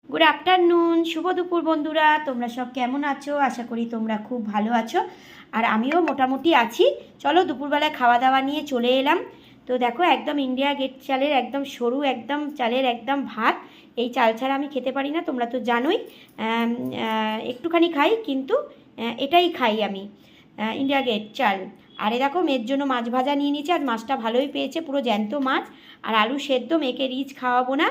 Good afternoon, শুভ দুপুর বন্ধুরা। তোমরা সব কেমন আছো? আশা করি তোমরা খুব ভালো আছো, আর আমিও মোটামুটি আছি। চলো দুপুরবেলায় খাওয়া দাওয়া নিয়ে চলে এলাম। তো দেখো, একদম ইন্ডিয়া গেট চালের একদম সরু একদম চালের একদম ভাত। এই চাল ছাড়া আমি খেতে পারি না, তোমরা তো জানোই। একটুখানি খাই, কিন্তু এটাই খাই আমি, ইন্ডিয়া গেট চাল। আর দেখো, মেয়ের জন্য মাছ ভাজা নিয়ে নিয়েছি। আজ মাছটা ভালোই পেয়েছে, পুরো জ্যান্ত মাছ। আর আলু সেদ্ধ, মেয়েকে রিচ খাওয়াবো না,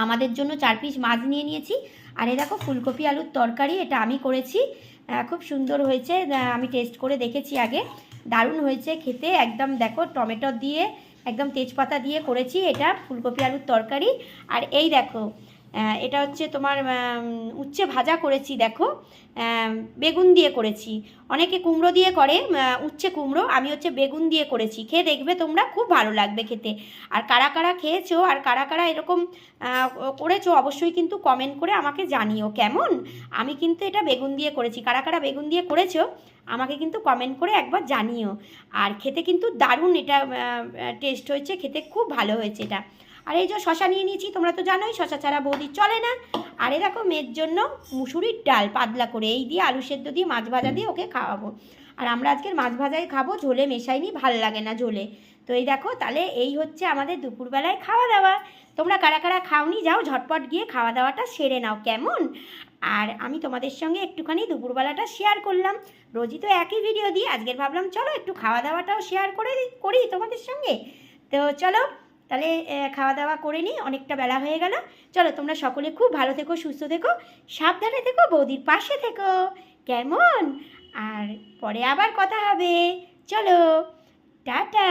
আমাদের জন্য 4 পিস মাছ নিয়ে নিয়েছি। আর দেখো, ফুলকপি আলুর তরকারি, এটা আমি করেছি। খুব সুন্দর হয়েছে, আমি টেস্ট করে দেখেছি আগে, দারুণ হয়েছে খেতে একদম। দেখো, টমেটো দিয়ে একদম তেজপাতা দিয়ে করেছি এটা ফুলকপি আলুর তরকারি। আর এই দেখো, এটা হচ্ছে তোমার উচ্ছে ভাজা করেছি। দেখো, বেগুন দিয়ে করেছি। অনেকে কুমড়ো দিয়ে করে, উচ্ছে কুমড়ো, আমি হচ্ছে বেগুন দিয়ে করেছি। খেয়ে দেখবে তোমরা, খুব ভালো লাগবে খেতে। আর কারা কারা খেয়েছো আর কারা কারা এরকম করেছো, অবশ্যই কিন্তু কমেন্ট করে আমাকে জানিও কেমন। আমি কিন্তু এটা বেগুন দিয়ে করেছি, কারা কারা বেগুন দিয়ে করেছো আমাকে কিন্তু কমেন্ট করে একবার জানিও। আর খেতে কিন্তু দারুণ এটা টেস্ট হয়েছে, খেতে খুব ভালো হয়েছে এটা। আর এই যে শশা নিয়ে নিয়েছি, তোমরা তো জানোই শশা ছাড়া বৌদি চলে না। আর দেখো, মেয়ের জন্য মুসুরির ডাল পাতলা করে, এই দিয়ে আলু সেদ্ধ দিয়ে মাছ ভাজা দিয়ে ওকে খাওয়াবো। আর আমরা আজকের মাছ ভাজাই খাবো, ঝোলে মেশাইনি, ভাল লাগে না ঝোলে। তো এই দেখো, তাহলে এই হচ্ছে আমাদের দুপুরবেলায় খাওয়া দাওয়া। তোমরা কারা কারা খাওনি, যাও ঝটপট গিয়ে খাওয়া দাওয়াটা সেরে নাও কেমন। আর আমি তোমাদের সঙ্গে একটুখানি দুপুরবেলাটা শেয়ার করলাম। রোজই তো একই ভিডিও দিই, আজকের ভাবলাম চলো একটু খাওয়া দাওয়াটাও শেয়ার করি তোমাদের সঙ্গে। তো চলো তাহলে খাওয়া দাওয়া করে নিই, অনেকটা বেলা হয়ে গেল। চলো, তোমরা সকলে খুব ভালো থেকো, সুস্থ থেকো, সাবধানে থেকো, বৌদির পাশে থেকো কেমন। আর পরে আবার কথা হবে। চলো, টাটা।